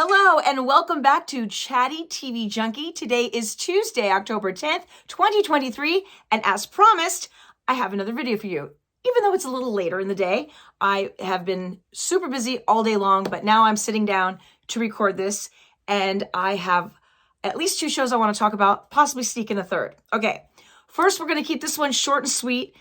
Hello and welcome back to Chatty TV Junkie. Today is Tuesday, October 10th, 2023, and as promised, I have another video for you. Even though it's a little later in the day, I have been super busy all day long, but now I'm sitting down to record this, and I have at least 2 shows I want to talk about, possibly sneak in a third. Okay, first we're going to keep this one short and sweet.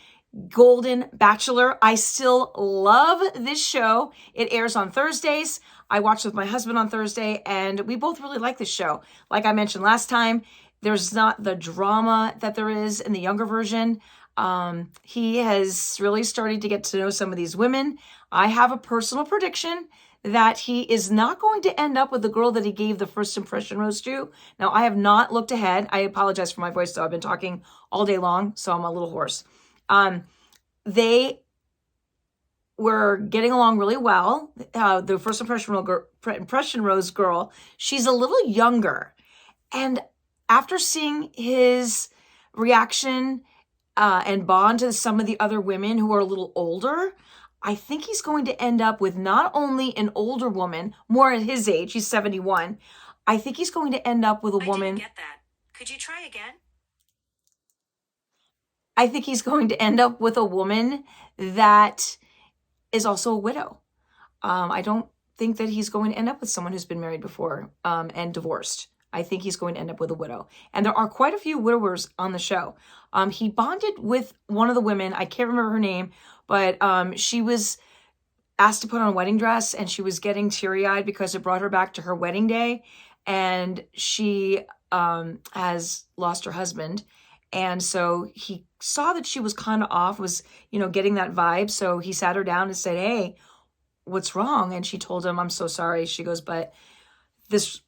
Golden Bachelor. I still love this show. It airs on Thursdays. I watched with my husband on Thursday, and we both really like this show. Like I mentioned last time, there's not the drama that there is in the younger version. He has really started to get to know some of these women. I have a personal prediction that he is not going to end up with the girl that he gave the first impression rose to. Now, I have not looked ahead. I apologize for my voice, though. I've been talking all day long, so I'm a little hoarse. They were getting along really well. The first impression rose girl, she's a little younger. And after seeing his reaction and bond to some of the other women who are a little older, I think he's going to end up with not only an older woman, more at his age, he's 71. I think he's going to end up with a woman. I didn't get that. Could you try again? I think he's going to end up with a woman that is also a widow. I don't think that he's going to end up with someone who's been married before and divorced. I think he's going to end up with a widow. And there are quite a few widowers on the show. He bonded with one of the women. I can't remember her name, but she was asked to put on a wedding dress, and she was getting teary-eyed because it brought her back to her wedding day. And she has lost her husband. And so he saw that she was kind of off, was, getting that vibe. So he sat her down and said, "Hey, what's wrong?" And she told him, "I'm so sorry." She goes, "But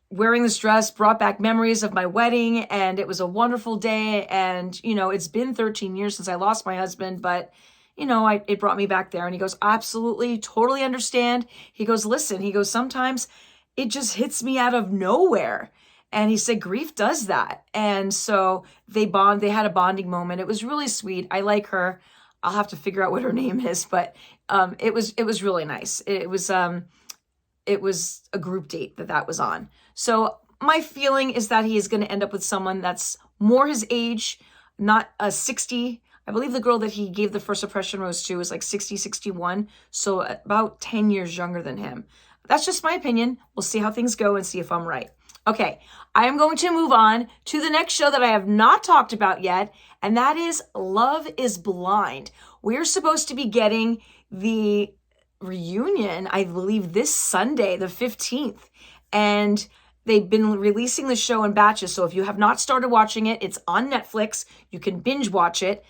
wearing this dress brought back memories of my wedding, and it was a wonderful day. And, it's been 13 years since I lost my husband, but, it brought me back there." And he goes, "Absolutely, totally understand." He goes, "Listen," he goes, "sometimes it just hits me out of nowhere." And he said, grief does that. And so they had a bonding moment. It was really sweet. I like her. I'll have to figure out what her name is, but it was really nice. It was a group date that was on. So my feeling is that he is going to end up with someone that's more his age, not a 60. I believe the girl that he gave the first impression rose to was like 60, 61. So about 10 years younger than him. That's just my opinion. We'll see how things go and see if I'm right. Okay, I am going to move on to the next show that I have not talked about yet, and that is Love is Blind. We're supposed to be getting the reunion, I believe, this Sunday, the 15th, and they've been releasing the show in batches, so if you have not started watching it, it's on Netflix. You can binge watch it.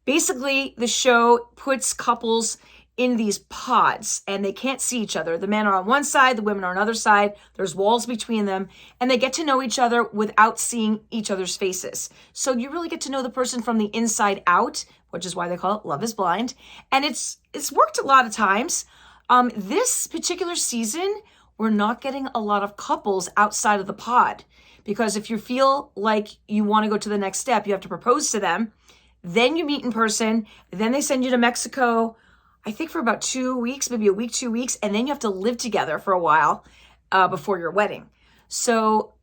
Basically, the show puts couples in these pods, and they can't see each other. The men are on one side, the women are on the other side. There's walls between them, and they get to know each other without seeing each other's faces. So you really get to know the person from the inside out, which is why they call it Love is Blind. And it's worked a lot of times. This particular season, we're not getting a lot of couples outside of the pod, because if you feel like you want to go to the next step, you have to propose to them. Then you meet in person. Then they send you to Mexico, I think for about 2 weeks, maybe a week, 2 weeks, and then you have to live together for a while before your wedding. So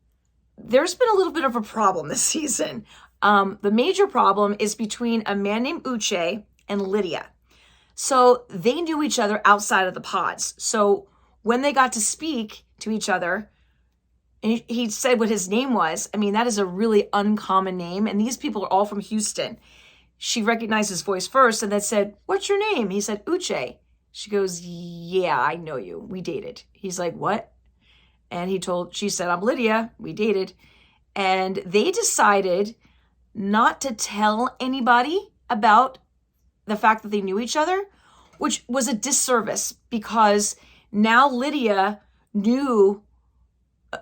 there's been a little bit of a problem this season. The major problem is between a man named Uche and Lydia. So they knew each other outside of the pods. So when they got to speak to each other, and he said what his name was. I mean, that is a really uncommon name, and these people are all from Houston. She recognized his voice first and then said, "What's your name?" He said, "Uche." She goes, "Yeah, I know you. We dated." He's like, "What?" And she said, "I'm Lydia. We dated." And they decided not to tell anybody about the fact that they knew each other, which was a disservice, because now Lydia knew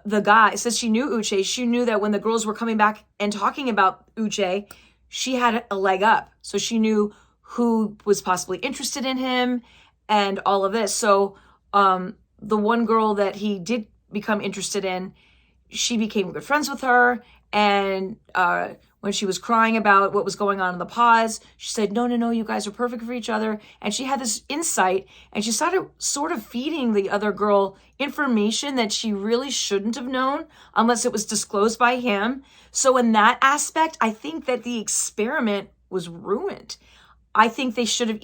the guy. Since she knew Uche, she knew that when the girls were coming back and talking about Uche, she had a leg up. So she knew who was possibly interested in him and all of this. So the one girl that he did become interested in, she became good friends with her. And when she was crying about what was going on in the pods. She said, no, you guys are perfect for each other. And she had this insight, and she started sort of feeding the other girl information that she really shouldn't have known unless it was disclosed by him. So in that aspect, I think that the experiment was ruined. I think they should have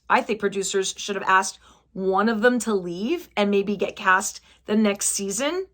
I think producers should have asked one of them to leave and maybe get cast the next season,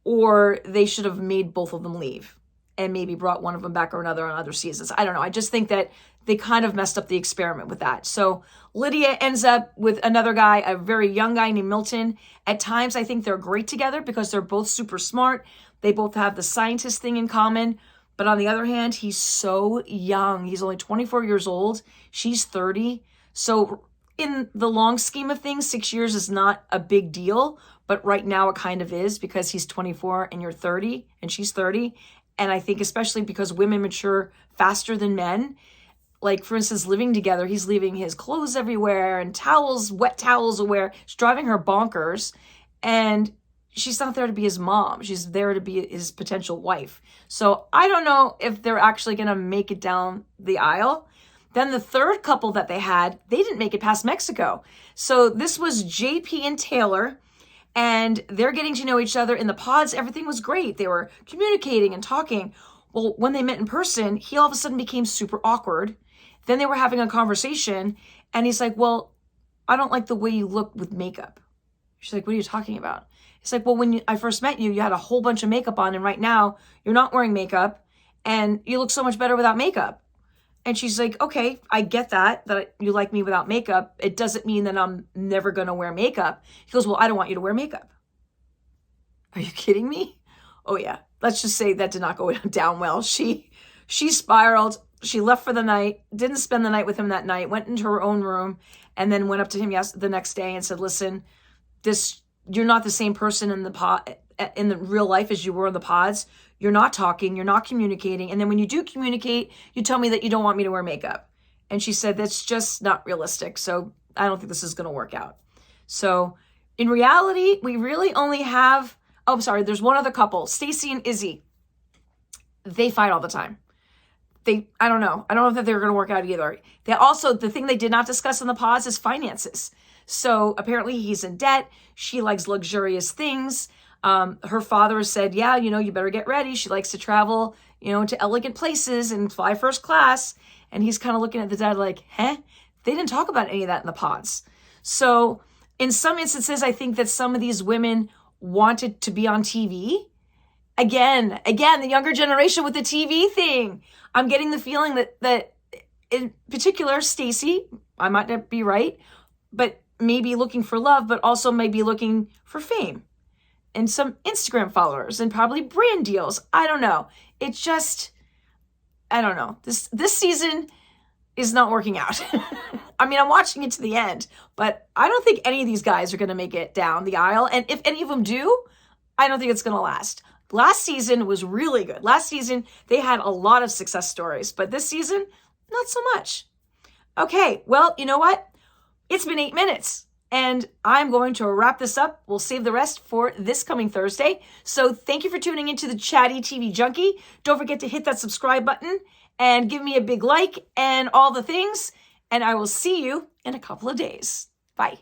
or they should have made both of them leave and maybe brought one of them back or another on other seasons. I don't know. I just think that they kind of messed up the experiment with that. So Lydia ends up with another guy, a very young guy named Milton. At times, I think they're great together because they're both super smart. They both have the scientist thing in common. But on the other hand, he's so young. He's only 24 years old. She's 30. So in the long scheme of things, 6 years is not a big deal. But right now it kind of is, because he's 24 and you're 30 and she's 30. And I think especially because women mature faster than men, like for instance, living together, he's leaving his clothes everywhere and towels, wet towels everywhere. It's driving her bonkers. And she's not there to be his mom. She's there to be his potential wife. So I don't know if they're actually going to make it down the aisle. Then the third couple that they had, they didn't make it past Mexico. So this was JP and Taylor. And they're getting to know each other in the pods. Everything was great. They were communicating and talking. Well, when they met in person, he all of a sudden became super awkward. Then they were having a conversation, and he's like, well, I don't like the way you look with makeup. She's like, what are you talking about? He's like, well, when I first met you, you had a whole bunch of makeup on, and right now you're not wearing makeup, and you look so much better without makeup. And she's like, okay, I get that you like me without makeup. It doesn't mean that I'm never going to wear makeup. He goes, well, I don't want you to wear makeup. Are you kidding me? Oh, yeah. Let's just say that did not go down well. She spiraled. She left for the night, didn't spend the night with him that night, went into her own room, and then went up to him the next day and said, listen, you're not the same person in the real life as you were in the pods. You're not talking, you're not communicating. And then when you do communicate, you tell me that you don't want me to wear makeup. And she said, that's just not realistic. So I don't think this is going to work out. So in reality, we really only have, there's one other couple, Stacy and Izzy. They fight all the time. I don't know if they're going to work out either. The thing they did not discuss in the pods is finances. So apparently he's in debt. She likes luxurious things. Her father said, yeah, you better get ready. She likes to travel, to elegant places and fly first class. And he's kind of looking at the dad like, They didn't talk about any of that in the pods. So in some instances, I think that some of these women wanted to be on TV. Again, the younger generation with the TV thing. I'm getting the feeling that in particular, Stacy, I might not be right, but maybe looking for love, but also maybe looking for fame and some Instagram followers and probably brand deals. I don't know. It's just, I don't know. This season is not working out. I mean, I'm watching it to the end, but I don't think any of these guys are going to make it down the aisle. And if any of them do, I don't think it's going to last. Last season was really good. Last season, they had a lot of success stories, but this season, not so much. Okay, well, you know what? It's been 8 minutes, and I'm going to wrap this up. We'll save the rest for this coming Thursday. So thank you for tuning into the Chatty TV Junkie. Don't forget to hit that subscribe button and give me a big like and all the things, and I will see you in a couple of days. Bye.